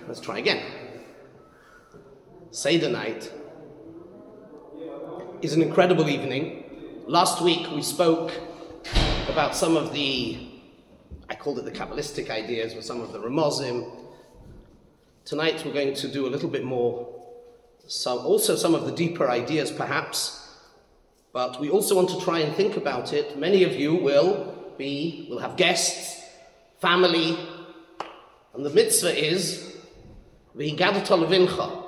Let's try again. Seder night is an incredible evening. Last week we spoke about some of the, I called it the Kabbalistic ideas, with some of the Ramozim. Tonight we're going to do a little bit more, also some of the deeper ideas perhaps, but we also want to try and think about it. Many of you will have guests, family, and the mitzvah is V'higadata levincha.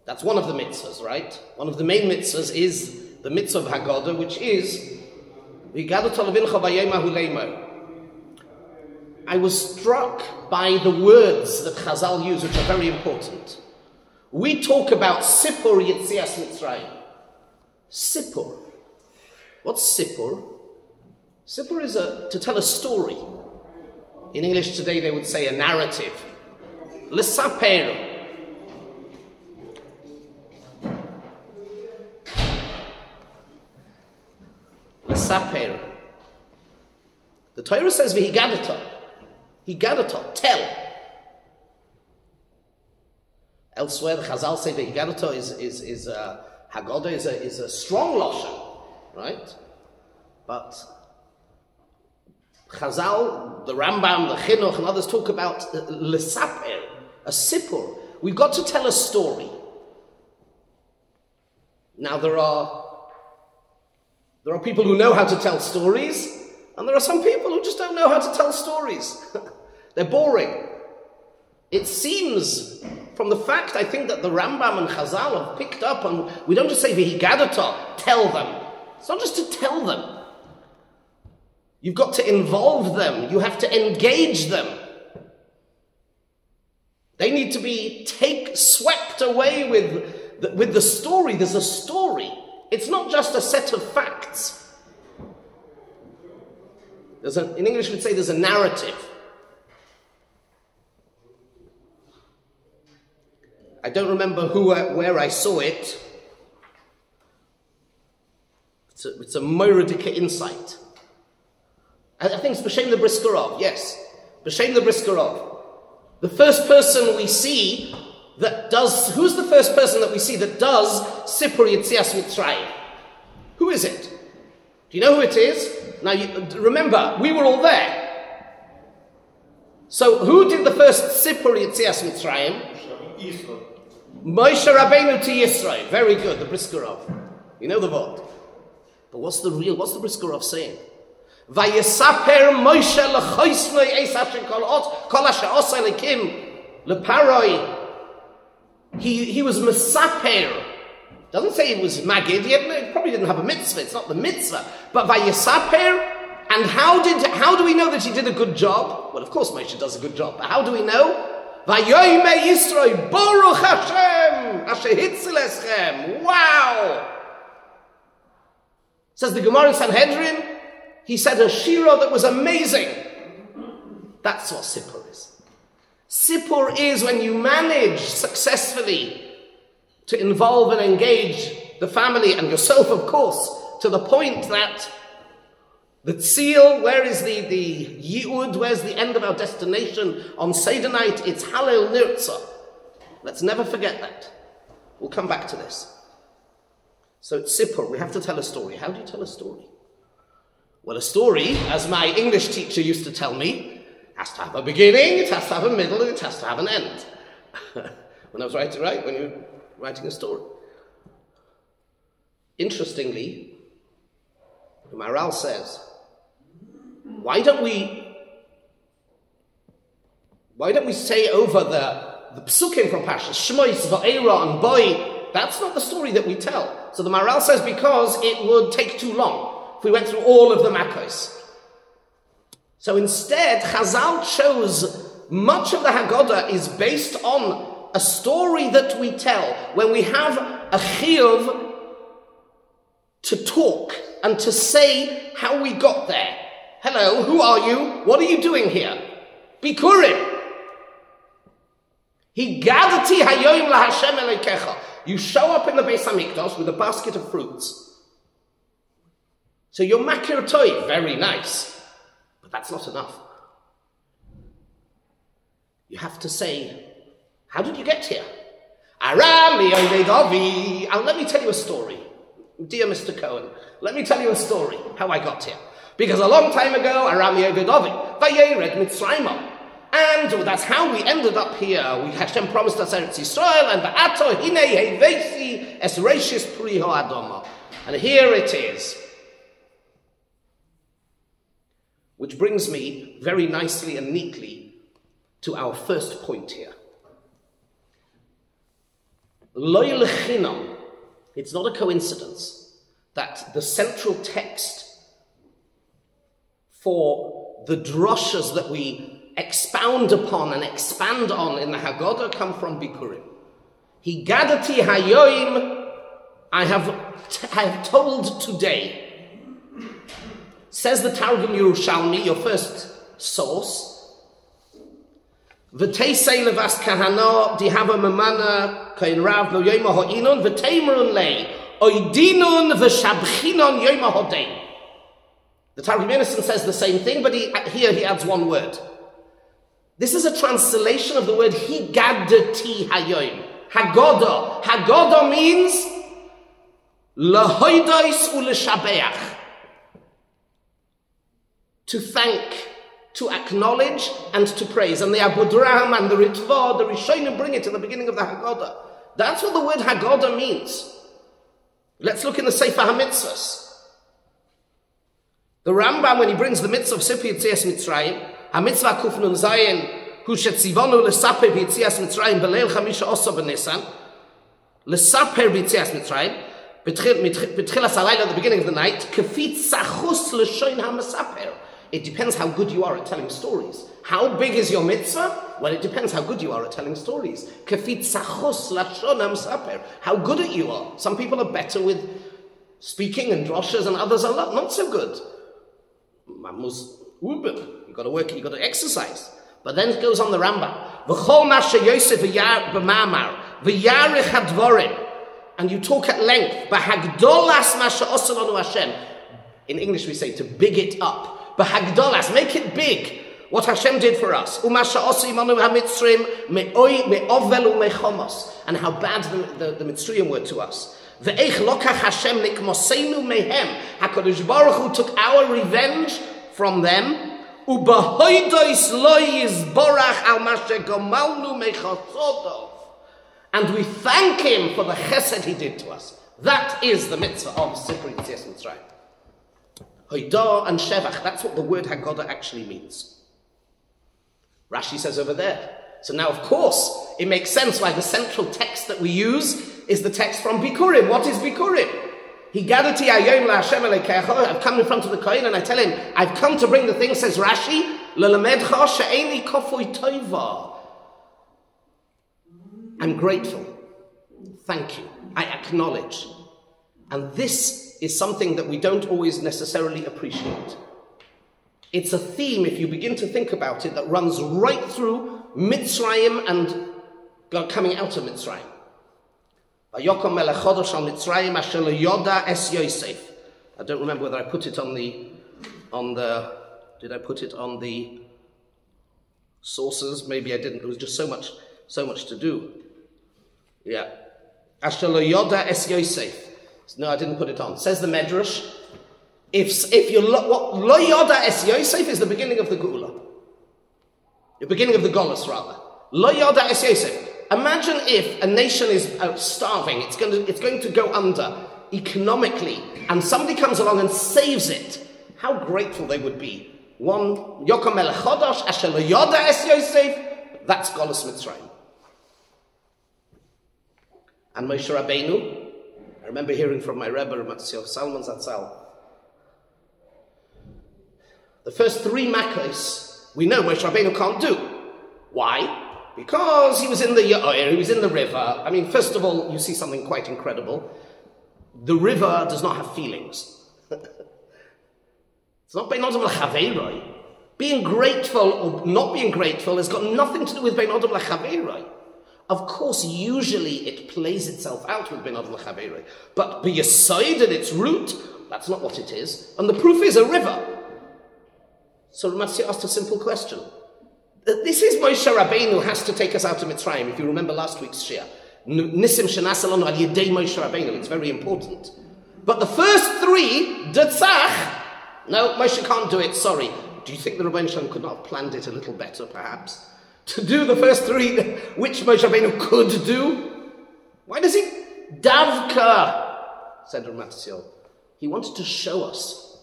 That's one of the mitzvahs, right? One of the main mitzvahs is the mitzvah of Haggadah, which is V'higadata levincha v'yom hahuleimo. I was struck by the words that Chazal use, which are very important. We talk about Sipur Yetzias Mitzrayim. Sipur. What's Sipur? Sipur is to tell a story. In English today they would say a narrative. L'saper. L'saper. The Torah says V'higadata. Higadata, tell. Elsewhere the Chazal say V'higadata is Haggadah is a strong lashon, right? But Chazal, the Rambam, the Chinuch, and others talk about l'saper, a sipur. We've got to tell a story. Now there are people who know how to tell stories, and there are some people who just don't know how to tell stories. They're boring. It seems from the fact, I think, that the Rambam and Chazal have picked up on, we don't just say V'higadata, tell them. It's not just to tell them. You've got to involve them. You have to engage them. They need to be swept away with the story. There's a story. It's not just a set of facts. In English we'd say there's a narrative. I don't remember where I saw it. It's a Moradika insight. I think it's B'Shem the Briskerov, yes. B'Shem the Briskerov. The first person we see that does, who's the first person that we see that does Sipur Yetzias Mitzrayim? Who is it? Do you know who it is? Now, remember, we were all there. So, who did the first Sipur Yetzias Mitzrayim? Moshe Rabbeinu to Yisrael. Very good, the Briskerov. You know the word. But what's the Briskerov saying? Vayesaper Moshe lechoisnoi eis asher kol asher osa lekim leparoi. He was mesaper. Doesn't say he was magid. He probably didn't have a mitzvah. It's not the mitzvah. But vayesaper. And how do we know that he did a good job? Well, of course Moshe does a good job. But how do we know? Vayoyme Yisrael Baruch Hashem Asher Hitzil Eschem. Wow! Says the Gemara in Sanhedrin, he said a shira that was amazing. That's what Sipur is. Sipur is when you manage successfully to involve and engage the family and yourself, of course, to the point that the tzil, where is the yi'ud, where's the end of our destination on Seder night? It's Halel Nirtzah. Let's never forget that. We'll come back to this. So it's Sipur, we have to tell a story. How do you tell a story? Well, a story, as my English teacher used to tell me, has to have a beginning, it has to have a middle, and it has to have an end. When I was writing, right? When you're writing a story. Interestingly, the Maharal says, why don't we say over the psukim from Parshas Shmois, Va'era, and Boi? That's not the story that we tell. So the Maharal says because it would take too long if we went through all of the Makkos. So instead, Chazal chose much of the Haggadah is based on a story that we tell when we have a chiyuv to talk and to say how we got there. Hello, who are you? What are you doing here? Bikurim. Higadati hayoim laHashem Elokecha. You show up in the Beis Hamikdash with a basket of fruits. So you're makir toiv, very nice. But that's not enough. You have to say, How did you get here? Let me tell you a story. Dear Mr. Cohen, let me tell you a story, how I got here. Because a long time ago, and that's how we ended up here. Hashem promised us Eretz Yisrael, and here it is. Which brings me very nicely and neatly to our first point here. It's not a coincidence that the central text for the droshes that we expound upon and expand on in the Haggadah come from Bikurim. Higadati hayoim, I have told today. Says the Targum Yerushalmi, your first source. V'teisei levas kahano dihava memana kain rav lo yoma ho'inun v'teimrun lei oidinun v'shabchinon yoma ho'dein. The Targum Yenison says the same thing, but here he adds one word. This is a translation of the word higadati hayoim. Haggadah. Haggadah means lahoidos u'leshabeach. To thank, to acknowledge, and to praise. And the Abu Draham and the Ritva, the Rishonim bring it in the beginning of the Haggadah. That's what the word Haggadah means. Let's look in the Sefer HaMitzvahs. The Rambam, when he brings the mitzvah of Sipur Yetzias Mitzrayim, HaMitzvah Kuf Nun Zayin, Hu shetzivonu l'saper b'Yetzias Mitzrayim b'leil chamisha oso b'Nisan, l'saper b'Yetzias Mitzrayim, b'tchilas halayla, at the beginning of the night, kefit tzachus l'shoin ha'mesaper. It depends how good you are at telling stories. How big is your mitzvah? Well, it depends how good you are at telling stories. Kefit tzachus l'shon ha'mesaper. How good at you are. Some people are better with speaking and droshes, and others are not so good. You've got to work, you've got to exercise. But then it goes on the Rambam. V'chol masha Yosef b'mamar v'yarich hadvorim. And you talk at length. B'hagdolas masha osalonu Hashem. In English we say to big it up. B'hagdolas, make it big. What Hashem did for us. Umasha osi imanu hamitzrim me'ovel u'mechomos. And how bad the Mitzrayim were to us. Ve'ech lokach Hashem nikmosenu mehem. HaKadosh Baruch Hu took our revenge from them. U'bahoidois lo yizborach al mashe gomalnu mechasodov. And we thank him for the chesed he did to us. That is the mitzvah of Sipur Yetzias Mitzrayim. Hoidah and Shevach, that's what the word Haggadah actually means. Rashi says over there. So now, of course, it makes sense why the central text that we use is the text from Bikurim. What is Bikurim? Higadati ayom la'Hashem elekecha. I've come in front of the Kohen and I tell him, I've come to bring the thing, says Rashi, le'lamedcha she'eni kofoi tova. I'm grateful. Thank you. I acknowledge. And this is something that we don't always necessarily appreciate. It's a theme, if you begin to think about it, that runs right through Mitzrayim and God coming out of Mitzrayim. I don't remember whether I put it on the did I put it on the sources? Maybe I didn't. It was just so much to do. Yeah. Asher lo yoda es Yosef. No, I didn't put it on. Says the Medrash, if you lo yoda es Yosef is the beginning of the Geula. The beginning of the Golus, rather. Lo yoda es Yosef. Imagine if a nation is starving, it's going to go under economically, and somebody comes along and saves it. How grateful they would be. One, Yokom Melech Chodosh, Asher lo yoda es Yosef, that's Golus Mitzrayim. And Moshe Rabbeinu, I remember hearing from my Rebbe, Matzio Salman Zatzal, the first 3 Makkos, we know Moshe Rabbeinu can't do. Why? Because he was in the Yair, he was in the river. I mean, first of all, you see something quite incredible. The river does not have feelings. It's not Bein Adam L'Chaveiroi. Being grateful or not being grateful has got nothing to do with Bein Adam L'Chaveiroi. Of course, usually it plays itself out with Bein Adam L'Chaveiroi. But B'Yesoid at its root, that's not what it is. And the proof is a river. So Ramatzi asked a simple question. This is Moshe Rabbeinu who has to take us out of Mitzrayim, if you remember last week's shir. Nisim shenasalonu al yedei Moshe Rabbeinu, it's very important. But the first three, Detzach, no, Moshe can't do it, sorry. Do you think the Rebbeinu Shalom could not have planned it a little better, perhaps? To do the first three, which Moshe Rabbeinu could do? Why does he? Davka, said Ramat Sion. He wanted to show us.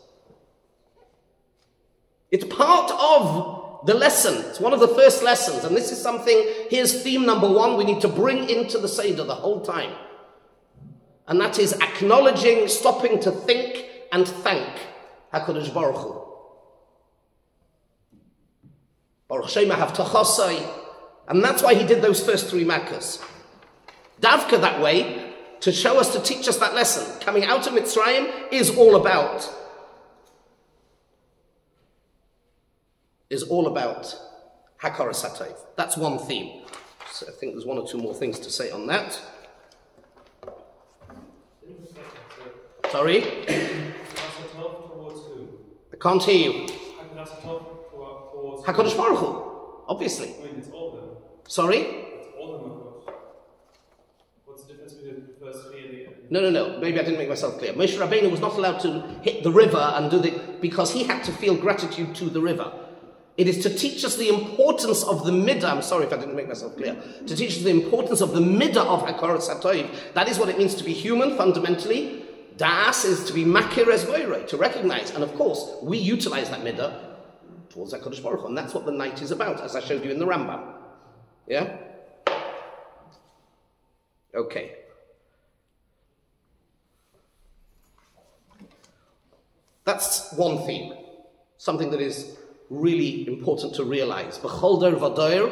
It's part of the lesson. It's one of the first lessons. And this is something, here's theme number one, we need to bring into the Seder the whole time. And that is acknowledging, stopping to think and thank HaKadosh Baruch Hu. Baruch Shema Havtachosai. And that's why he did those first three Makkahs. Davka that way, to show us, to teach us that lesson. Coming out of Mitzrayim is all about Hakaras HaTov. That's one theme. So I think there's one or two more things to say on that. Sorry? I can't hear you. HaKadosh Baruch Hu, obviously. I mean, it's all them. Sorry? It's all them, of course. What's the difference between the first three and the... No. Maybe I didn't make myself clear. Moshe Rabbeinu was not allowed to hit the river and do because he had to feel gratitude to the river. It is to teach us the importance of the midah. I'm sorry if I didn't make myself clear. To teach us the importance of the midah of Hakaras HaTov. That is what it means to be human, fundamentally. Das is to be makir es boirei, to recognize. And of course, we utilize that midah towards HaKadosh Baruch Hu. And that's what the night is about, as I showed you in the Rambam. Yeah? Okay. That's one theme. Something that is really important to realize. B'chol dor v'dor,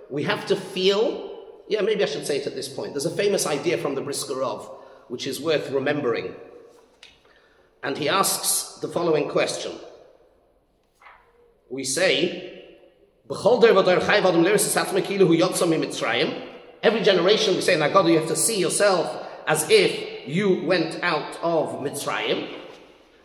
we have to feel, maybe I should say it at this point. There's a famous idea from the Brisker Rov, which is worth remembering. And he asks the following question. We say, B'chol dor v'dor chayv adam l'eretz hatzmei kilu hu yotza miMitzrayim. Every generation we say in Haggadah you have to see yourself as if you went out of Mitzrayim.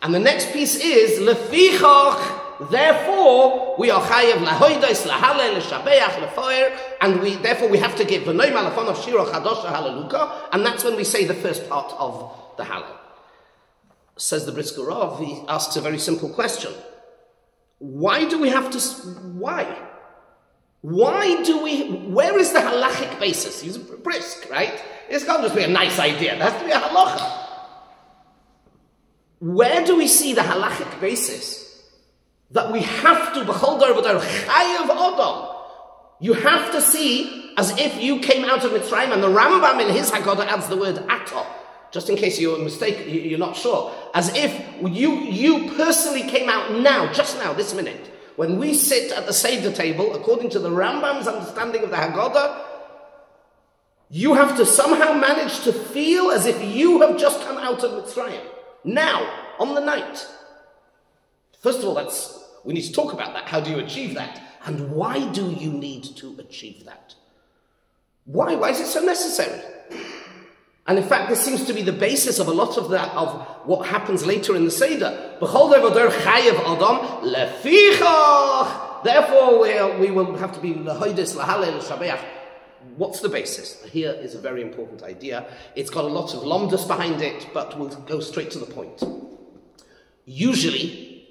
And the next piece is, Lefichach, therefore, we are chayev lahoidos, lahalel, leshabeach, lefoer, and therefore we have to give v'noy malafon of shiro chadosha hallelujah, and that's when we say the first part of the Hallel. Says the Brisker Rov, he asks a very simple question. Why do we have to, why? Where is the halachic basis? He's brisk, right? It's can't just be a nice idea, it has to be a halacha. Where do we see the halachic basis that we have to b'chol dor v'dor chayav adam? You have to see as if you came out of Mitzrayim, and the Rambam in his Haggadah adds the word ato, just in case you're mistaken, you're not sure. As if you personally came out now, just now, this minute. When we sit at the Seder table, according to the Rambam's understanding of the Haggadah, you have to somehow manage to feel as if you have just come out of Mitzrayim. Now, on the night. First of all, we need to talk about that. How do you achieve that? And why do you need to achieve that? Why? Why is it so necessary? And in fact, this seems to be the basis of a lot of what happens later in the Seder. B'chol dor v'dor chayev adam lefichach. Therefore, we will have to be lahoidos, lahalel, shabeach. What's the basis? Here is a very important idea. It's got a lot of lomdus behind it, but we'll go straight to the point. Usually,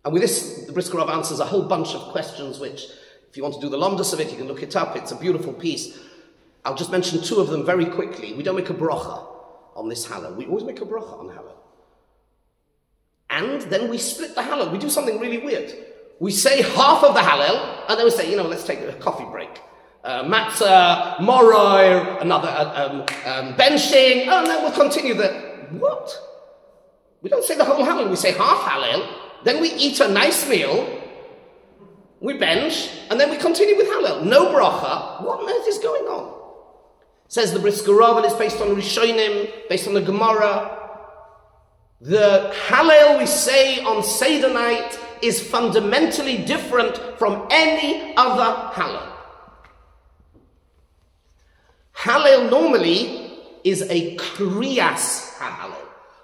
and with this, the Brisker Rov answers a whole bunch of questions, which, if you want to do the lomdus of it, you can look it up. It's a beautiful piece. I'll just mention two of them very quickly. We don't make a bracha on this Hallel. We always make a bracha on Hallel. And then we split the Hallel. We do something really weird. We say half of the Hallel, and then we say, let's take a coffee break. Matzah, moroi, another benching, and then we'll continue what? We don't say the whole Hallel, we say half Hallel, then we eat a nice meal, we bench, and then we continue with Hallel. No bracha. What on earth is going on? Says the Brisker Rov, and it's based on Rishonim, based on the Gemara. The Hallel we say on Seder night is fundamentally different from any other Hallel. Hallel normally is a kriyas hallel.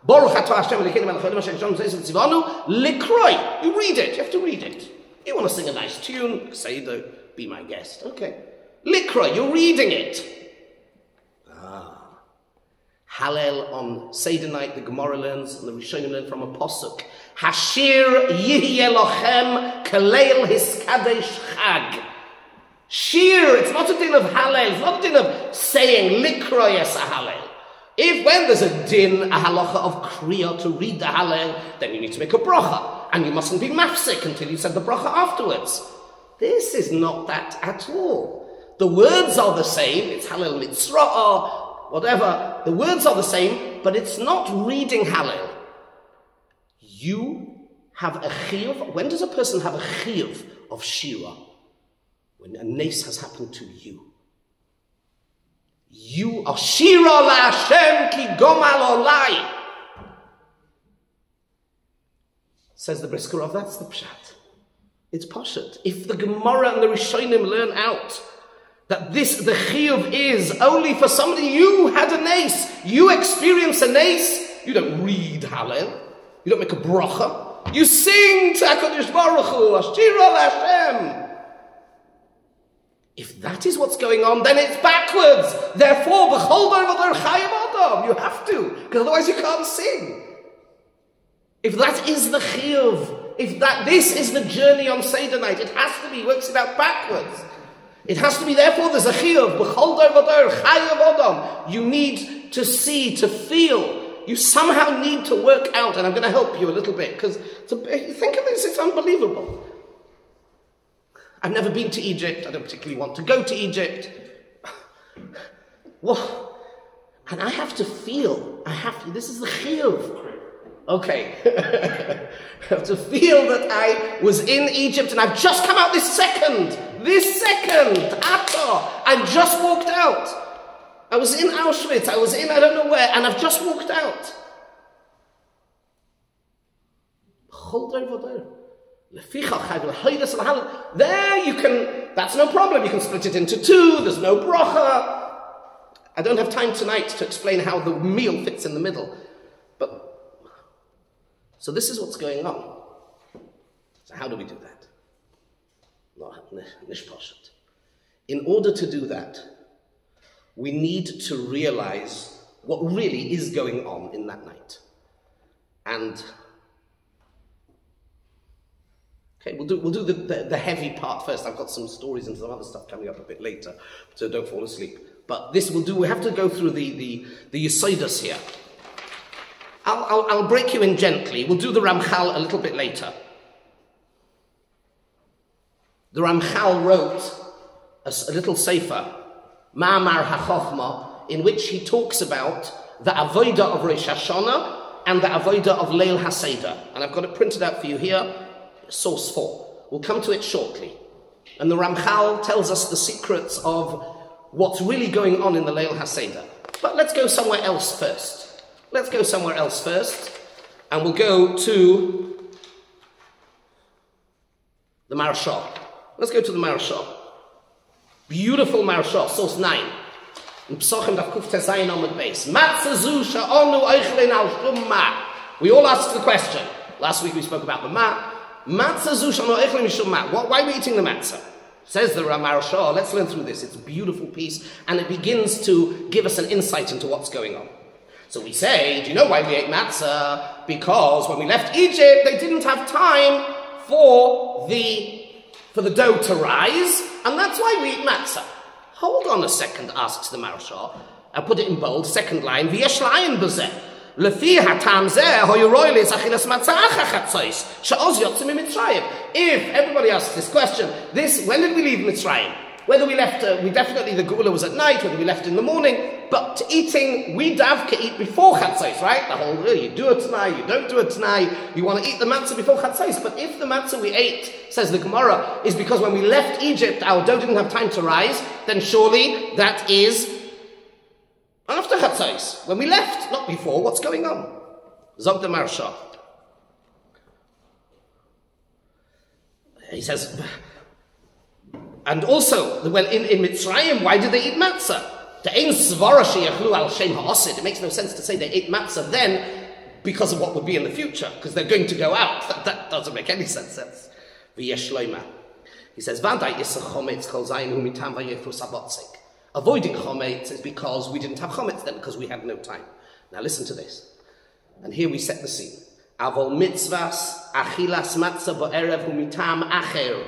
Baruch atah Hashem Elokeinu melech haolam asher yishanu b'seis v'tzivanu likroi. You read it. You have to read it. You want to sing a nice tune? Seder, be my guest. Okay. Likra, you're reading it. Hallel on Seder night, the Gemara learns, and the Rishonim learn from a posuk. Hashir yihyeh lochem kaleil hiskadesh chag. Shir, it's not a din of Hallel, it's not a din of saying Likra yes a Hallel. If when there's a din, a halacha of kriya to read the Hallel, then you need to make a bracha, and you mustn't be mafsik until you said the bracha afterwards. This is not that at all. The words are the same, it's Hallel mitzra'ah, whatever, the words are the same, but it's not reading Hallel. You have a chiyuv. When does a person have a chiyuv of shira? When a nes has happened to you. You are shira la Hashem ki gomal olai. Says the Briskerov, that's the pshat. It's pashut. If the Gemara and the Rishonim learn out that the chiyuv is only for somebody, you had a nes, you experience a nes, you don't read Hallel, you don't make a bracha, you sing to HaKadosh Baruch Hu, Ashira L'Hashem. If that is what's going on, then it's backwards. Therefore, b'chol dar chayim adam, you have to, because otherwise you can't sing. If that is the chiyuv, if this is the journey on Seder night, it has to be, works it out backwards. It has to be, therefore, there's a chiyuv. B'chol dar chayim adam. You need to see, to feel. You somehow need to work out, and I'm going to help you a little bit, because think of this, it's unbelievable. I've never been to Egypt. I don't particularly want to go to Egypt. Well, and I have to feel. This is the chiyuv. Okay. I have to feel that I was in Egypt and I've just come out this second, I've just walked out. I was in Auschwitz, I was in I don't know where, and I've just walked out. There you can, that's no problem, you can split it into two, there's no bracha. I don't have time tonight to explain how the meal fits in the middle. So this is what's going on. So how do we do that? In order to do that, we need to realize what really is going on in that night. And okay, we'll do the heavy part first. I've got some stories and some other stuff coming up a bit later, so don't fall asleep. But this we have to go through the Yesodus here. I'll break you in gently. We'll do the Ramchal a little bit later. The Ramchal wrote a little sefer, Ma'amar HaChochma, in which he talks about the Avodah of Rosh Hashanah and the Avodah of Leil HaSeder. And I've got it printed out for you here, source 4. We'll come to it shortly. And the Ramchal tells us the secrets of what's really going on in the Leil HaSeder. But let's go somewhere else first. And we'll go to the Marashah. Let's go to the Marashah. Beautiful Marashah, source 9. In Pesachim daf kuf tezayin amud beis. Matzah zu she'anu oichlin al shum ma. We all asked the question. Last week we spoke about the ma. Matzah zu she'anu oichlin mishum ma. Why are we eating the matzah? Says the Marashah. Let's learn through this. It's a beautiful piece, and it begins to give us an insight into what's going on. So we say, do you know why we ate matzah? Because when we left Egypt, they didn't have time for the dough to rise, and that's why we eat matzah. Hold on a second, asks the Marashah. I'll put it in bold, second line. V'yesh la'ayin b'zeh. Lefi hatam zeh hoyuroi le'zachilas matzah achachatzos she'oz yotzim miMitzrayim. If everybody asks this question, when did we leave Mitzrayim? Whether we left, the Geula was at night, whether we left in the morning, but eating, we davka eat before Chatzos, right? The whole, you do it tonight, you don't do it tonight, you want to eat the matzah before Chatzos. But if the matzah we ate, says the Gemara, is because when we left Egypt, our dough didn't have time to rise, then surely that is after Chatzos. When we left, not before, what's going on? Zog the Marashah. He says, and also, well, in Mitzrayim, why did they eat matzah? It makes no sense to say they ate matzah then because of what would be in the future, because they're going to go out. That doesn't make any sense. V'yesh shloima. He says, Vadai is a chometz kol zayin hu mitam v'yefus abotzik. Avoiding chometz is because we didn't have chometz then, because we had no time. Now listen to this. And here we set the scene. Avol mitzvahs achilas matzah ba'erev hu mitam acher.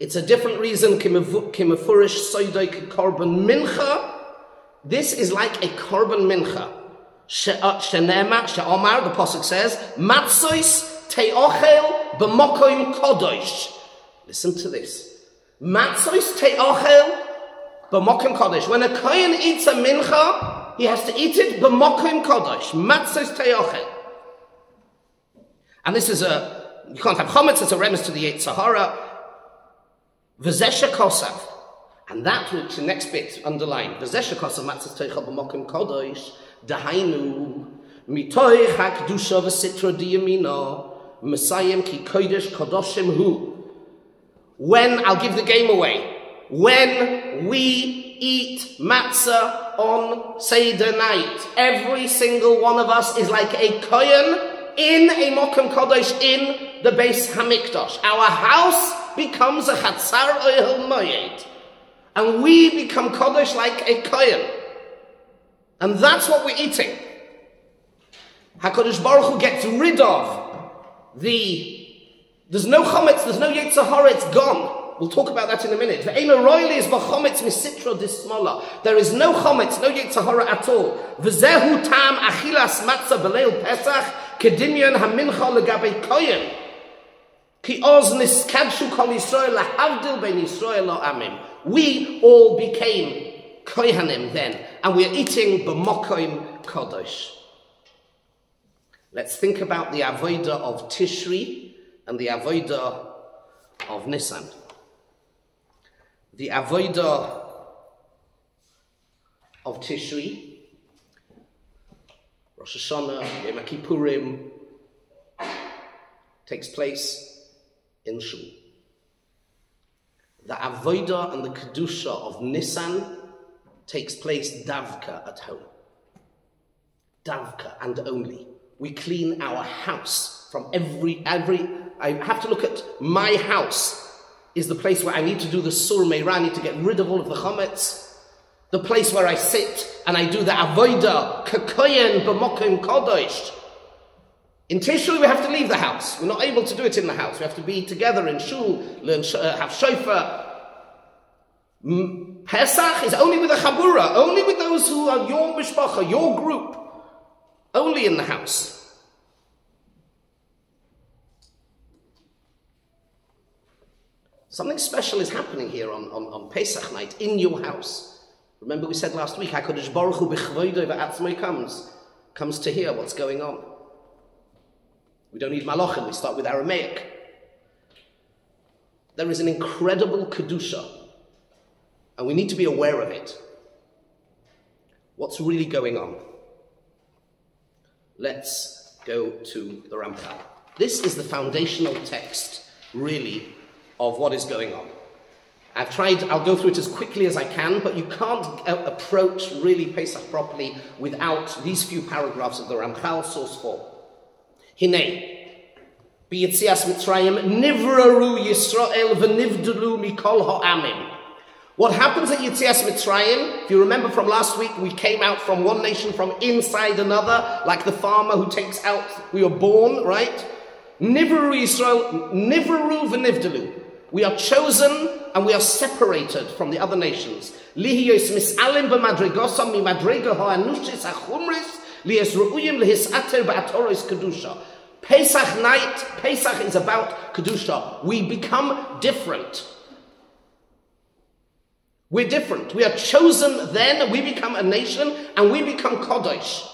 It's a different reason, kimefurish soidoik korban mincha. This is like a korban mincha. She'omar, the Pasuk says, matzos te'ochel b'mokoim kodosh. Listen to this. Matzos te'ochel b'mokoim kodosh. When a kohen eats a mincha, he has to eat it b'mokoim kodosh. Matzos te'ochel. And this is you can't have chometz, it's a reference to the Yetzer Hara. V'zesha kosav. And that which the next bit underlined. V'zesha kosav matzos te'ochel b'mokoim kodosh. Dahainu mitoich hakdusha v'sitra diyamina Messiah ki kodesh kadoshim hu. When, I'll give the game away, when we eat matzah on Seder night, every single one of us is like a kohen in a mokum kodesh in the Beis Hamikdash. Our house becomes a chatzar ohel moed, and we become kodesh like a kohen. And that's what we're eating. HaKadosh Baruch Hu gets rid of there's no chometz, there's no Yetzer Hara, it's gone. We'll talk about that in a minute. There is no chometz, no Yetzer Hara at all. V'zehu tam achilas matzah b'leil Pesach kedinyan hamincha legabei koyen. Ki oz niskadshu kol Yisrael lahavdil ben Yisrael la'amim. We all became kohanim then, and we're eating b'mokoim kodosh. Let's think about the avodah of Tishri and the avodah of Nisan. The avodah of Tishri, Rosh Hashanah, Yom Kippurim, takes place in Shul. The avodah and the kedusha of Nisan takes place davka at home. Davka and only. We clean our house from every, I have to look at my house is the place where I need to do the sur meirah, I need to get rid of all of the chometz. The place where I sit and I do the avodah, kakoyen b'mokim kodosh. In Tishrei we have to leave the house. We're not able to do it in the house. We have to be together in shul, learn, have shofar. Pesach is only with a chabura, only with those who are your mishpacha, your group. Only in the house. Something special is happening here on Pesach night in your house. Remember we said last week, HaKadosh Baruch Hu b'chvodo v'atzmoi comes to hear what's going on. We don't need malachim, we start with Aramaic. There is an incredible kedusha, and we need to be aware of it. What's really going on? Let's go to the Ramchal. This is the foundational text, really, of what is going on. I'll go through it as quickly as I can, but you can't approach really Pesach properly without these few paragraphs of the Ramchal, source 4. Hinei, b'yetzias Mitzrayim, nivraru Yisrael v'nivdelu mikol ha'amim. What happens at Yetzias Mitzrayim, if you remember from last week, we came out from one nation from inside another, like the farmer who takes out, we were born, right? Nivru Yisrael, nivru v'nivdelu. We are chosen and we are separated from the other nations. Lihiyos mis'alim b'madregosam mi'madrega ha'anushis ha'chumris liyes ru'uyim lehisater ba'atoros kedusha. Pesach night, Pesach is about kedusha. We become different. We're different. We are chosen then, we become a nation, and we become Kodesh.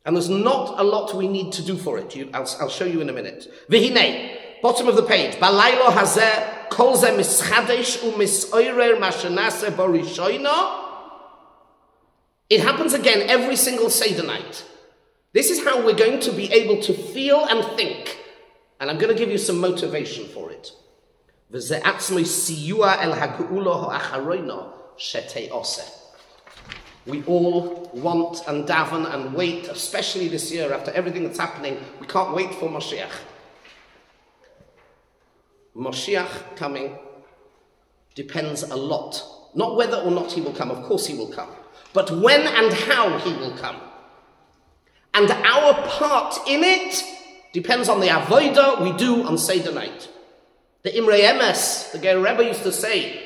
And there's not a lot we need to do for it. I'll show you in a minute. V'hinei, bottom of the page. Balaylo hazeh kol ze mischadesh u'misoirer mashenase borishoina. It happens again every single Seder night. This is how we're going to be able to feel and think. And I'm going to give you some motivation for it. We all want and daven and wait, especially this year after everything that's happening. We can't wait for Mashiach. Moshiach coming depends a lot. Not whether or not he will come, of course he will come, but when and how he will come. And our part in it depends on the avodah we do on Seder night. The Imrei Emes, the Ger Rebbe used to say,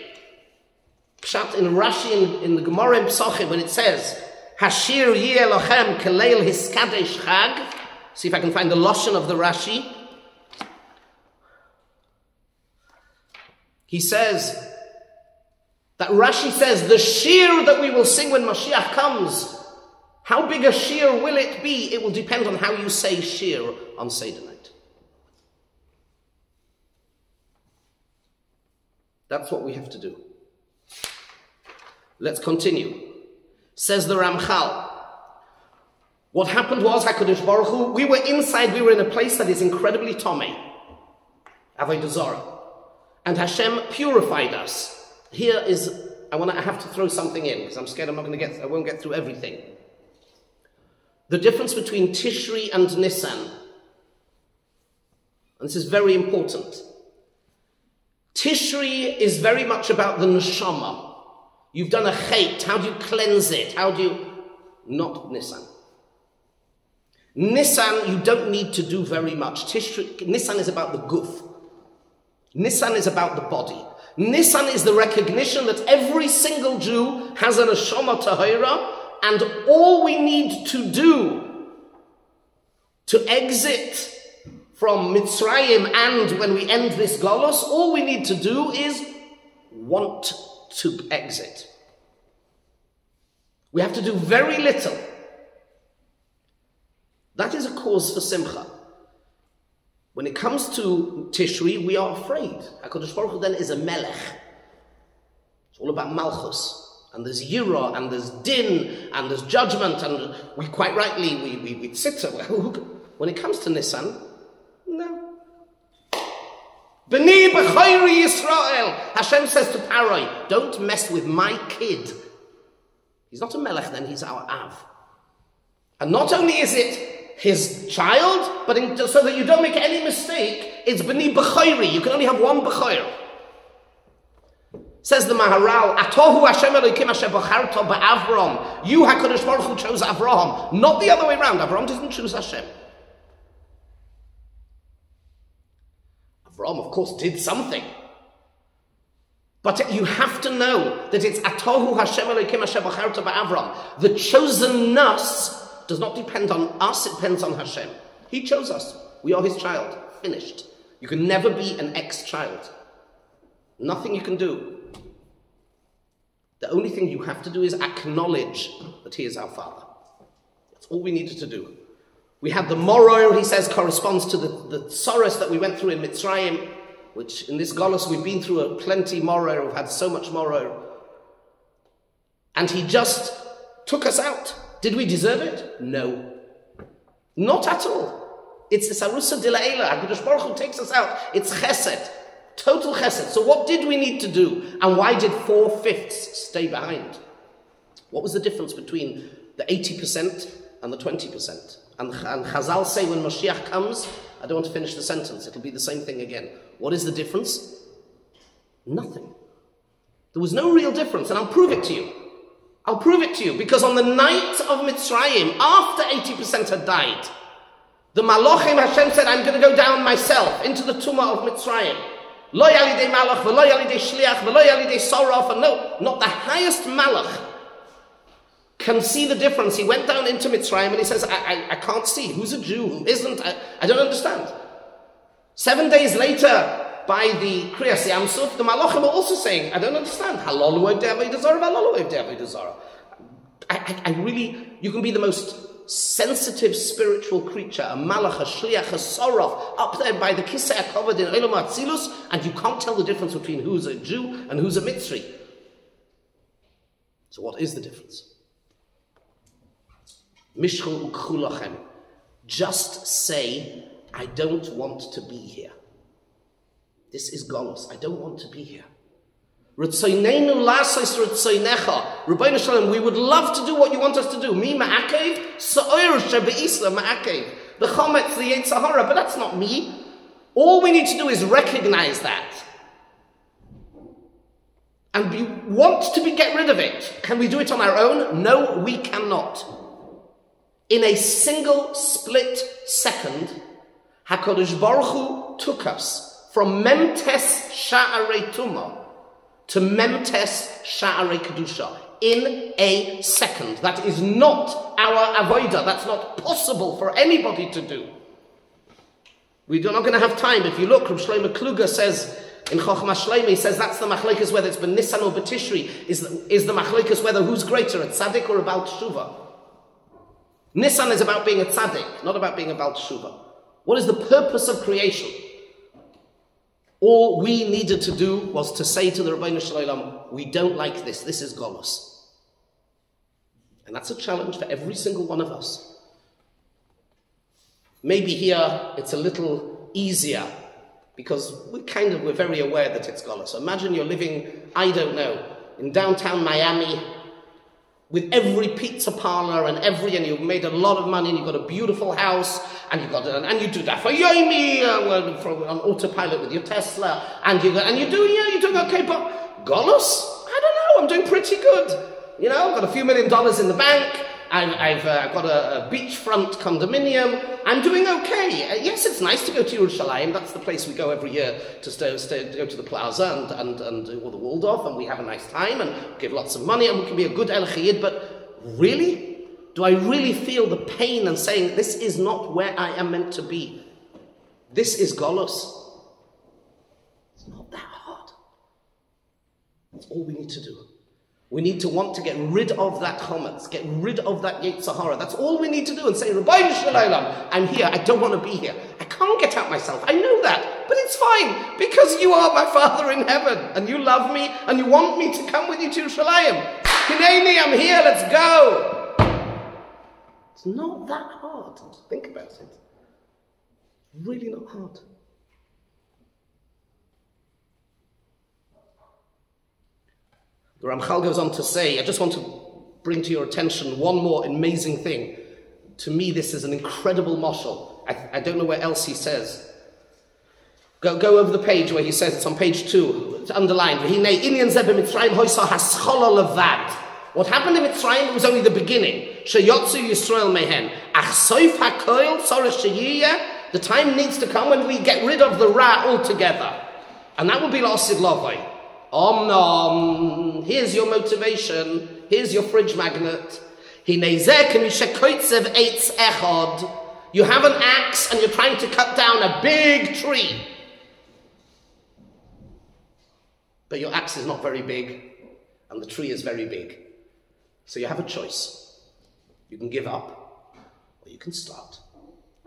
Pshat in Rashi in the Gemara in Pesach, when it says, Hashir yeh lochem keleil hiskadesh chag. See if I can find the lashon of the Rashi. He says, that Rashi says, the shir that we will sing when Mashiach comes, how big a shir will it be? It will depend on how you say shir on Seder night. That's what we have to do. Let's continue. Says the Ramchal. What happened was, HaKadosh Baruch Hu, we were inside, we were in a place that is incredibly tomei, Avodah Zarah. And Hashem purified us. Here is, I have to throw something in, because I'm scared I won't get through everything. The difference between Tishri and Nisan. And this is very important. Tishri is very much about the neshama. You've done a chait. How do you cleanse it? Not Nisan. Nisan, you don't need to do very much. Nisan is about the guf. Nisan is about the body. Nisan is the recognition that every single Jew has a neshama tahira, and all we need to do to exit from Mitzrayim and when we end this Golus, all we need to do is want to exit. We have to do very little. That is a cause for simcha. When it comes to Tishri, we are afraid. HaKadosh Baruch Hu then is a melech. It's all about malchus. And there's yira, and there's din, and there's judgment, and we quite rightly, we sit. When it comes to Nisan, no. B'ni b'chayri Yisrael. Hashem says to Paroi, don't mess with my kid. He's not a melech then, he's our Av. And not only is it his child, but so that you don't make any mistake, it's b'ni b'chayri. You can only have one b'chayr. Says the Maharal, Atohu Hashem Elokim Asher Bacharta ba'Avram. You, HaKadosh Baruch Hu, chose Avraham. Not the other way around. Avraham didn't choose Hashem. Avraham, of course, did something. But you have to know that it's Atohu Hashem Elokim Asher Bacharta ba'Avram. The chosenness does not depend on us, it depends on Hashem. He chose us. We are his child. Finished. You can never be an ex-child. Nothing you can do. The only thing you have to do is acknowledge that he is our Father. That's all we needed to do. We had the moror, he says, corresponds to the sorrows that we went through in Mitzrayim, which in this Golus we've been through plenty moror, we've had so much moror. And he just took us out. Did we deserve it? No. Not at all. It's the Sarusa de la Eila. HaKadosh Baruch Hu takes us out. It's chesed. Total chesed. So what did we need to do? And why did 4/5 stay behind? What was the difference between the 80% and the 20%? And Chazal say when Mashiach comes, I don't want to finish the sentence, it'll be the same thing again. What is the difference? Nothing. There was no real difference, and I'll prove it to you. I'll prove it to you, because on the night of Mitzrayim, after 80% had died, the Malachim, Hashem said, I'm going to go down myself into the Tumah of Mitzrayim. Lo yalidei malach, v'lo yalidei shliach, v'lo yalidei soraf, and no, not the highest malach can see the difference. He went down into Mitzrayim and he says, I can't see. Who's a Jew? Who isn't? I don't understand. 7 days later, by the Kriyas Yamsuf, the Malachim are also saying, I don't understand. Halalu evdei avodah zarah, halalu evdei avodah zarah. I really, you can be the most sensitive spiritual creature, a malach, a shliach, a soraf, up there by the kisei hakavod in Olam Atzilus, and you can't tell the difference between who's a Jew and who's a Mitzri. So what is the difference? Mishchu ukchu lachem. Just say, I don't want to be here. This is Golus. I don't want to be here. Ritzoynenu lasos ritzoynecha. Rebbeinu Shalom, we would love to do what you want us to do. Me ma'akev, sa'or shebe'isla ma'akev. The chometz, the Yetzer Hara, but that's not me. All we need to do is recognize that. And we want to get rid of it. Can we do it on our own? No, we cannot. In a single split second, HaKadosh Baruch Hu took us from Memtes Sha'arei Tumah to Memtes Sha'arei Kedusha in a second. That is not our avodah. That's not possible for anybody to do. We're not going to have time. If you look, Reb Shlomo Kluger says in Chochmah Shleima, he says that's the machlekes whether it's ben Nisan or B'Tishri is the machlekes whether who's greater, a tzaddik or a Baal Teshuva. Nisan is about being a tzaddik, not about being a Baal Teshuva. What is the purpose of creation? All we needed to do was to say to the Rabbeinu Shalom, we don't like this. This is Golus. And that's a challenge for every single one of us. Maybe here it's a little easier because we're very aware that it's Golus. So imagine you're living, I don't know, in downtown Miami with every pizza parlor and you've made a lot of money and you've got a beautiful house and you do that for Yomi on autopilot with your Tesla you're doing okay, but Golus? I don't know, I'm doing pretty good. I've got a few $1 million in the bank. I've got a beachfront condominium. I'm doing okay. Yes, it's nice to go to Yerushalayim. That's the place we go every year to go to the plaza and or the Waldorf, and we have a nice time and give lots of money, and we can be a good El Chayid. But really, do I really feel the pain and saying this is not where I am meant to be? This is Golus. It's not that hard. That's all we need to do. We need to want to get rid of that chometz, get rid of that Yetzer Hara. That's all we need to do and say, Rabbeinu Shalom, I'm here, I don't want to be here. I can't get out myself, I know that, but it's fine, because you are my Father in heaven, and you love me, and you want me to come with you to Yerushalayim. Hineni, I'm here, let's go. It's not that hard. Think about it. Really not hard. The Ramchal goes on to say, I just want to bring to your attention one more amazing thing. To me, this is an incredible mashal. I don't know where else he says. Go over the page where he says, it's on page 2, it's underlined. What happened in Mitzrayim was only the beginning. The time needs to come when we get rid of the Ra altogether. And that will be L'Osid Lovay. Om, here's your motivation, here's your fridge magnet. You have an axe and you're trying to cut down a big tree. But your axe is not very big and the tree is very big. So you have a choice. You can give up or you can start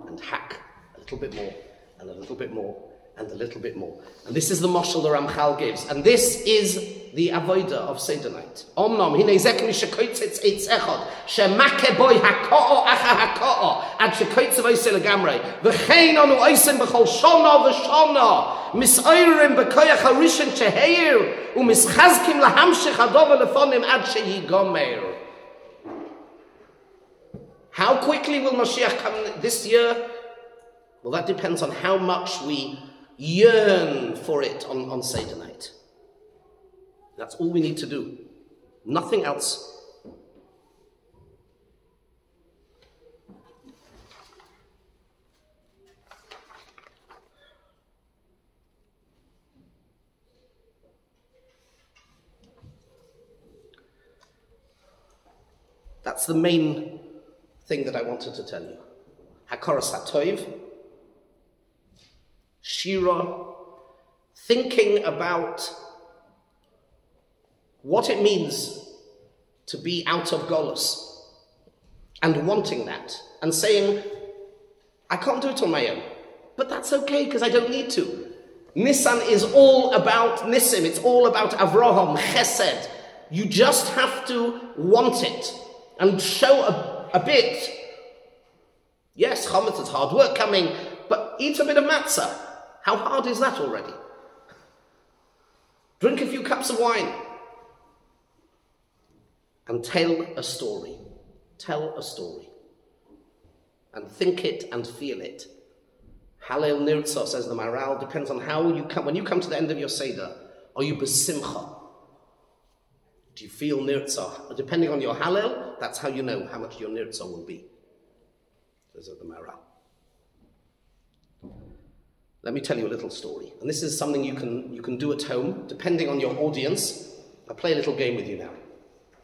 and hack a little bit more and a little bit more and a little bit more. And this is the mashal the Ramchal gives. And this is the avodah of Seder night. Omnom, hine zekmi shekoitzitz eitz echad, shemake boy hako'o acha hako'o, ad shekoitzev oise legamrei, v'chein anu oisen b'chol shona v'shona, mis'oirim b'koyach harishin sheheir, u'mischazkim lahamshich adova lefonim ad sheyigomer. How quickly will Mashiach come this year? Well, that depends on how much we yearn for it on Seder night. That's all we need to do. Nothing else. That's the main thing that I wanted to tell you. Hakoras HaTov, Shira, thinking about what it means to be out of Golus and wanting that and saying, I can't do it on my own, but that's okay because I don't need to. Nisan is all about Nisim, it's all about Avraham, Chesed. You just have to want it and show a bit. Yes, Chometz, it's hard work coming, but eat a bit of matzah. How hard is that already? Drink a few cups of wine. And tell a story. Tell a story. And think it and feel it. Halel Nirtzah, says the Maral, depends on how you come. When you come to the end of your Seder, are you besimcha? Do you feel Nirtzah? Depending on your Halel, that's how you know how much your Nirtzah will be. Says the Maral. Let me tell you a little story. And this is something you can do at home, depending on your audience. I'll play a little game with you now.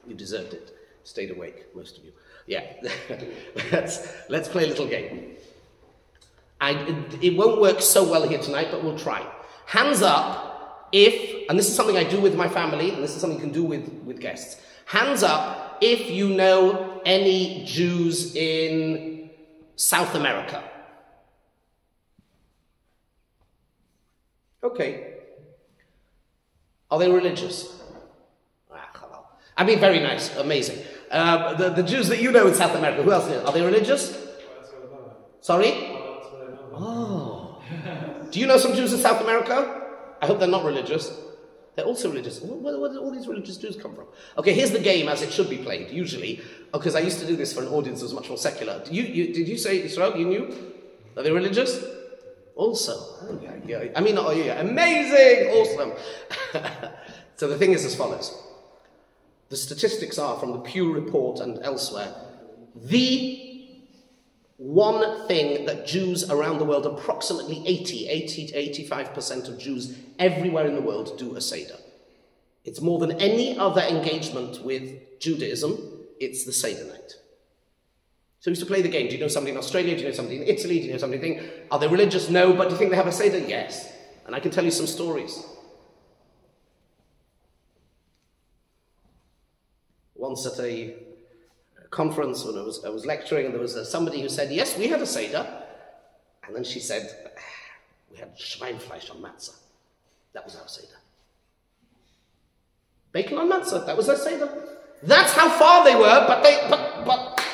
You deserved it. Stayed awake, most of you. Yeah. let's play a little game. It won't work so well here tonight, but we'll try. Hands up if, and this is something I do with my family, and this is something you can do with guests. Hands up if you know any Jews in South America. Okay. Are they religious? I mean, very nice, amazing. The Jews that you know in South America, who else? Are they religious? Sorry? Oh. Do you know some Jews in South America? I hope they're not religious. They're also religious. Where do all these religious Jews come from? Okay, here's the game as it should be played, usually. Because I used to do this for an audience that was much more secular. Did you say, Israel, you knew? Are they religious? Also. Oh, yeah. I mean, oh yeah, amazing, awesome. So the thing is as follows. The statistics are from the Pew Report and elsewhere. The one thing that Jews around the world, approximately 80 to 85% of Jews everywhere in the world do a Seder. It's more than any other engagement with Judaism, it's the Seder night. So we used to play the game. Do you know somebody in Australia? Do you know somebody in Italy? Do you know somebody? Are they religious? No, but do you think they have a Seder? Yes. And I can tell you some stories. Once at a conference when I was lecturing, and there was somebody who said, yes, we had a Seder. And then she said, we had Schweinfleisch on matzah. That was our Seder. Bacon on matzah, that was our Seder. That's how far they were, but they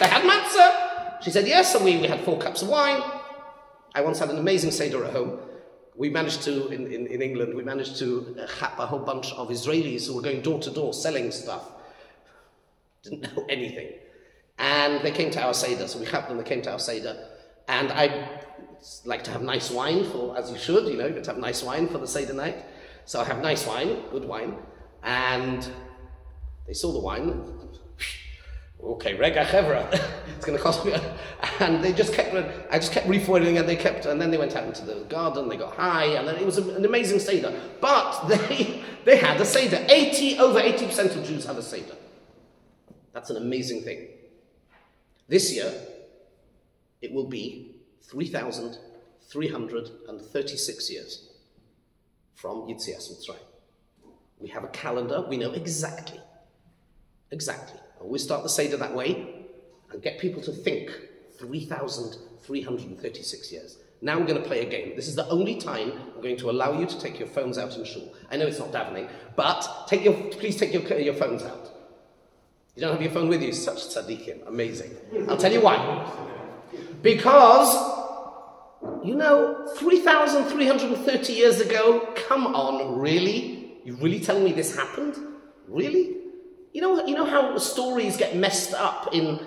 had matzah. She said, yes, and we had 4 cups of wine. I once had an amazing Seder at home. We managed to, in England, we managed to chap a whole bunch of Israelis who were going door to door selling stuff. Didn't know anything. And they came to our Seder, so we chapped them, they came to our Seder. And I like to have nice wine, as you should, you got to have nice wine for the Seder night. So I have nice wine, good wine, and they saw the wine. Okay, rega chevra, it's going to cost me. And I just kept refoiling, and then they went out into the garden, they got high, and then it was an amazing Seder. But they had a Seder. Over 80% of Jews have a Seder. That's an amazing thing. This year, it will be 3,336 years from Yitzias Mitzrayim. We have a calendar, we know exactly. And we start the Seder that way and get people to think 3,336 years. Now we're going to play a game. This is the only time I'm going to allow you to take your phones out in shul. I know it's not davening, but please take your phones out. You don't have your phone with you? Such tzaddikim. Amazing. I'll tell you why. Because, 3,330 years ago, come on, really? You really telling me this happened? Really? You know how stories get messed up in...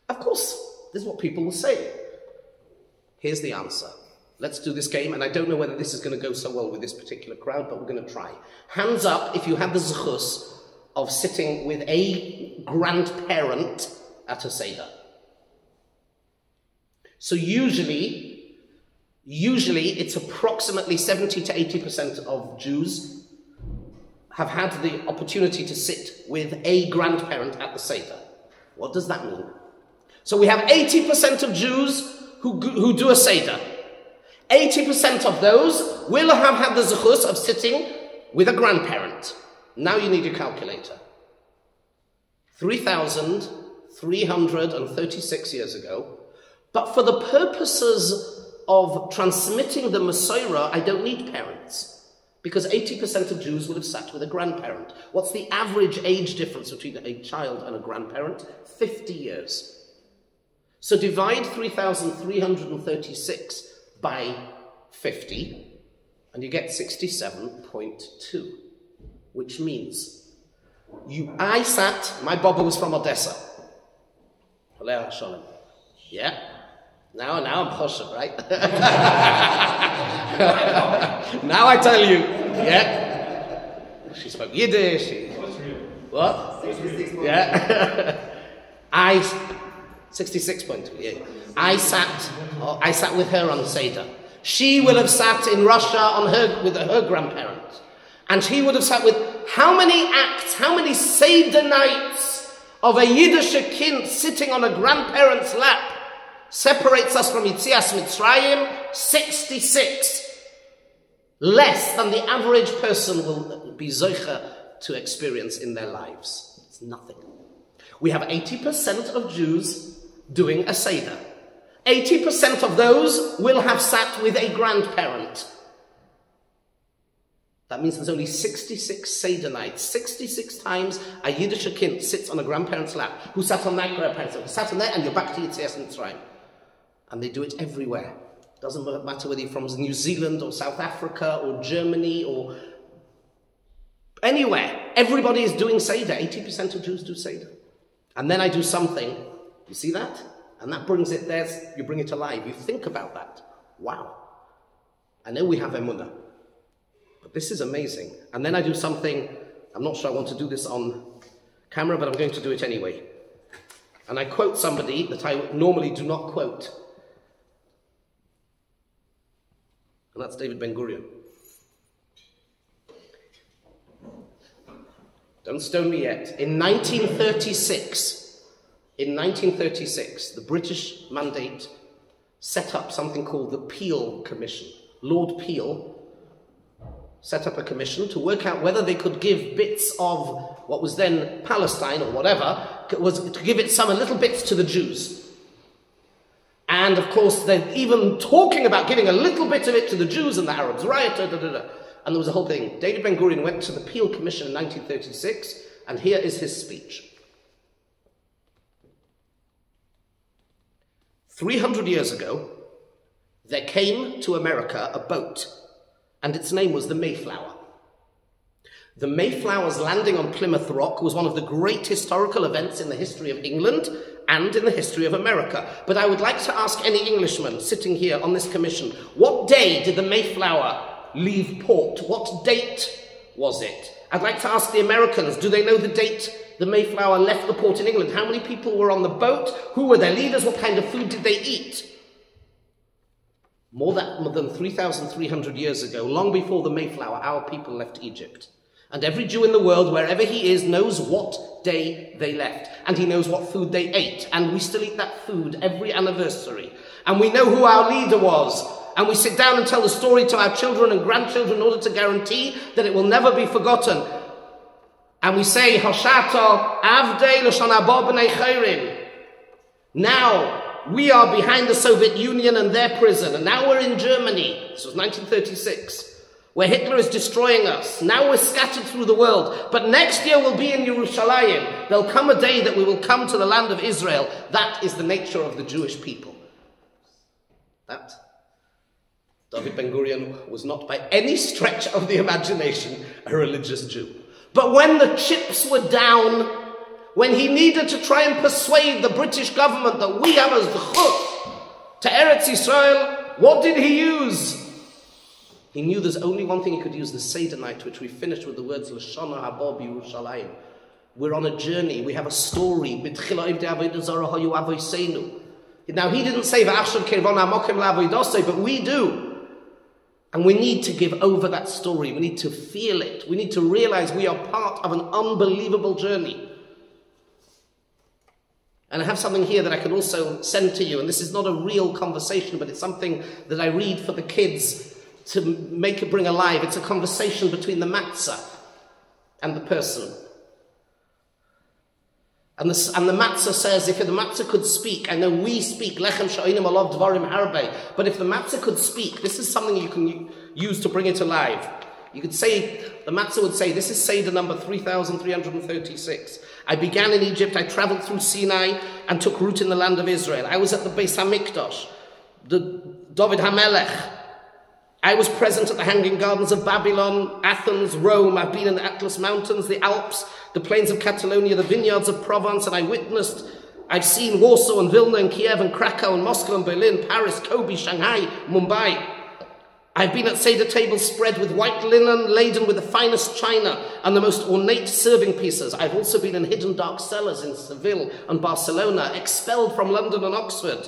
Of course, this is what people will say. Here's the answer. Let's do this game, and I don't know whether this is going to go so well with this particular crowd, but we're going to try. Hands up if you have the zechus of sitting with a grandparent at a Seder. So usually it's approximately 70 to 80% of Jews have had the opportunity to sit with a grandparent at the Seder. What does that mean? So we have 80% of Jews who do a Seder. 80% of those will have had the zechus of sitting with a grandparent. Now you need your calculator. 3,336 years ago. But for the purposes of transmitting the Masorah, I don't need parents. Because 80% of Jews would have sat with a grandparent. What's the average age difference between a child and a grandparent? 50 years. So divide 3,336 by 50, and you get 67.2. Which means, my Baba was from Odessa. Yeah? Now I'm choshev, right? Now I tell you, yeah. She spoke Yiddish. What? 66. Yeah. 66.2. Yeah. I sat with her on Seder. She will have sat in Russia with her grandparents, and she would have sat with how many acts, how many Seder nights of a Yiddish kind sitting on a grandparent's lap separates us from Yitzias Mitzrayim. 66. Less than the average person will be zoicha to experience in their lives. It's nothing. We have 80% of Jews doing a Seder. 80% of those will have sat with a grandparent. That means there's only 66 Seder nights. 66 times a Yiddish kind sits on a grandparent's lap. Who sat on that grandparent's lap? Who sat on there, and you're back to Yitzias Mitzrayim. And they do it everywhere. Doesn't matter whether you're from New Zealand or South Africa or Germany or anywhere. Everybody is doing Seder. 80% of Jews do Seder. And then I do something. You see that? And that brings it there. You bring it alive. You think about that. Wow. I know we have emunah, but this is amazing. And then I do something. I'm not sure I want to do this on camera, but I'm going to do it anyway. And I quote somebody that I normally do not quote. And that's David Ben-Gurion. Don't stone me yet. In 1936, the British mandate set up something called the Peel Commission. Lord Peel set up a commission to work out whether they could give bits of what was then Palestine or whatever, was to give it some little bits to the Jews. And of course, they're even talking about giving a little bit of it to the Jews and the Arabs, right? And there was a whole thing. David Ben-Gurion went to the Peel Commission in 1936, and here is his speech. 300 years ago, there came to America a boat, and its name was the Mayflower. The Mayflower's landing on Plymouth Rock was one of the great historical events in the history of England and in the history of America. But I would like to ask any Englishman sitting here on this commission, what day did the Mayflower leave port? What date was it? I'd like to ask the Americans, do they know the date the Mayflower left the port in England? How many people were on the boat? Who were their leaders? What kind of food did they eat? More than 3,300 years ago, long before the Mayflower, our people left Egypt. And every Jew in the world, wherever he is, knows what day they left. And he knows what food they ate. And we still eat that food every anniversary. And we know who our leader was. And we sit down and tell the story to our children and grandchildren in order to guarantee that it will never be forgotten. And we say, Hoshato Avdei L'Shon Haba B'nei Chayrim. Now, we are behind the Soviet Union and their prison. And now we're in Germany. This was 1936. Where Hitler is destroying us. Now we're scattered through the world. But next year we'll be in Yerushalayim. There'll come a day that we will come to the land of Israel. That is the nature of the Jewish people. That David Ben-Gurion was not by any stretch of the imagination a religious Jew. But when the chips were down, when he needed to try and persuade the British government that we have as the chut to Eretz Yisrael, what did he use? He knew there's only one thing he could use, the Seder night, which we finished with the words, L'shana haba b'Yerushalayim. We're on a journey, we have a story. Now he didn't say, but we do. And we need to give over that story. We need to feel it. We need to realize we are part of an unbelievable journey. And I have something here that I can also send to you. And this is not a real conversation, but it's something that I read for the kids to bring alive. It's a conversation between the matzah and the person. And the matzah says, if the matzah could speak, I know we speak, lechem sha'onim alav dvarim harbe, but if the matzah could speak, this is something you can use to bring it alive. You could say, the matzah would say, this is Seder number 3,336. I began in Egypt, I traveled through Sinai, and took root in the land of Israel. I was at the Beis HaMikdash, the David HaMelech. I was present at the Hanging Gardens of Babylon, Athens, Rome. I've been in the Atlas Mountains, the Alps, the plains of Catalonia, the vineyards of Provence, and I witnessed I've seen Warsaw and Vilna and Kiev and Krakow and Moscow and Berlin, Paris, Kobe, Shanghai, Mumbai. I've been at Seder tables spread with white linen, laden with the finest china and the most ornate serving pieces. I've also been in hidden dark cellars in Seville and Barcelona, expelled from London and Oxford,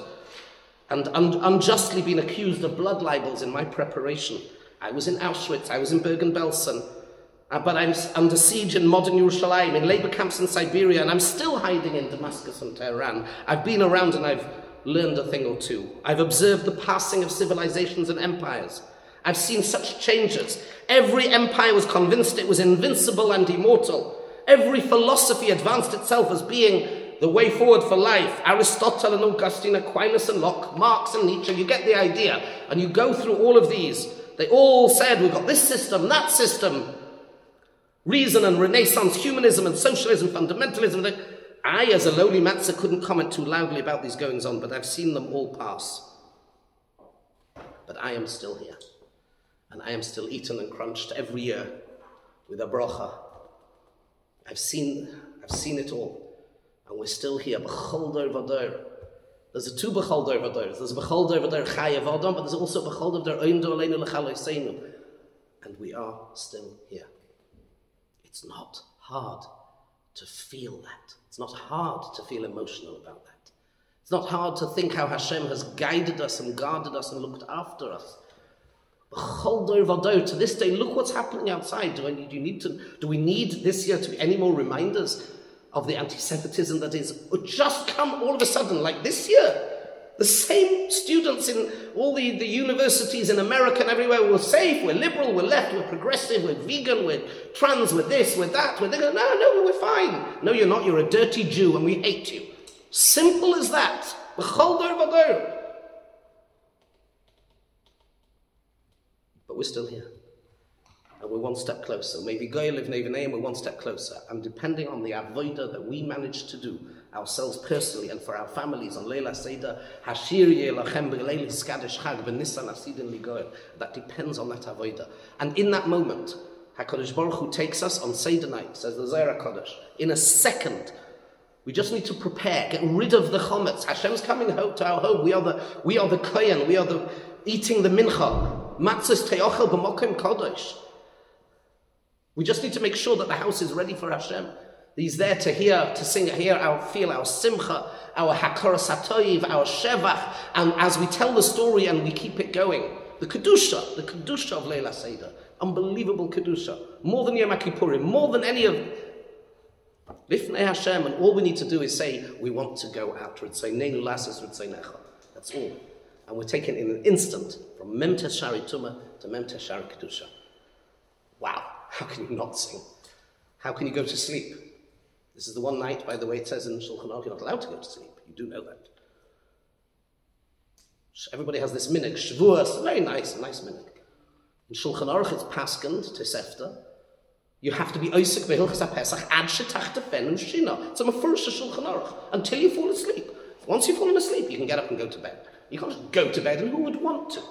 and unjustly been accused of blood libels in my preparation. I was in Auschwitz, I was in Bergen-Belsen, but I'm under siege in modern Yerushalayim, in labor camps in Siberia, and I'm still hiding in Damascus and Tehran. I've been around and I've learned a thing or two. I've observed the passing of civilizations and empires. I've seen such changes. Every empire was convinced it was invincible and immortal. Every philosophy advanced itself as being the way forward for life. Aristotle and Augustine, Aquinas and Locke, Marx and Nietzsche, you get the idea. And you go through all of these. They all said, we've got this system, that system. Reason and Renaissance, humanism and socialism, fundamentalism. I, as a lowly matzah, couldn't comment too loudly about these goings on, but I've seen them all pass. But I am still here. And I am still eaten and crunched every year with a bracha. I've seen it all. And we're still here. B'chol dor v'dor. There's a two b'chol dor v'dor. There's a b'chol dor v'dor chayav adam, but there's also b'chol dor v'dor oin dor aleinu l'chal oseinu. And we are still here. It's not hard to feel that. It's not hard to feel emotional about that. It's not hard to think how Hashem has guided us and guarded us and looked after us. To this day, look what's happening outside. Do we need this year to be any more reminders of the anti-Semitism that is just come all of a sudden, like this year? The same students in all the universities in America and everywhere were safe, we're liberal, we're left, we're progressive, we're vegan, we're trans, we're this, we're that. They go, no, we're fine. No, you're not. You're a dirty Jew and we hate you. Simple as that. But we're still here. And we're one step closer. Maybe Goy live and we're one step closer. And depending on the avodah that we manage to do ourselves personally and for our families on Leila Seder, Hashir Yelachem B'Leil Skadesh Chag B'Nissan Asidin Ligoy. That depends on that avodah. And in that moment, HaKadosh Baruch Hu takes us on Seder night, says the Zohar HaKadosh, in a second. We just need to prepare, get rid of the chometz. Hashem's coming home to our home. We are the kohen. We are the eating the mincha. Matzos te'ochel b'mokim kodesh. We just need to make sure that the house is ready for Hashem. He's there to hear, to sing, feel our simcha, our hakoras hatoiv, our shevach, and as we tell the story and we keep it going, the kedusha of Leila Seder, unbelievable kedusha, more than Yom Kippurim, more than any of Lifnei Hashem, and all we need to do is say, we want to go out. That's all. And we're taken in an instant from Mem Teshari Tumah to Mem Teshari Kedusha. Wow, how can you not sing? How can you go to sleep? This is the one night, by the way, it says in Shulchan Aruch, you're not allowed to go to sleep. You do know that. Everybody has this minhag, Shavuos, very nice minhag. In Shulchan Aruch, it's paskened, Tosefta. You have to be oisik v'hilchas Pesach ad shetachta fen and shina. It's a mafurish Shulchan Aruch until you fall asleep. Once you've fallen asleep, you can get up and go to bed. You can't just go to bed, and who would want to?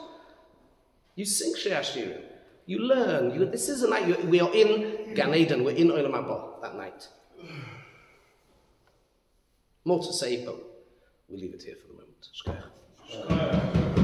You sing Shei Hashirim. You learn. This is a night. We are in Gan Eden. We're in Olam Haba that night. More to say, but we'll leave it here for the moment. Shkoyach.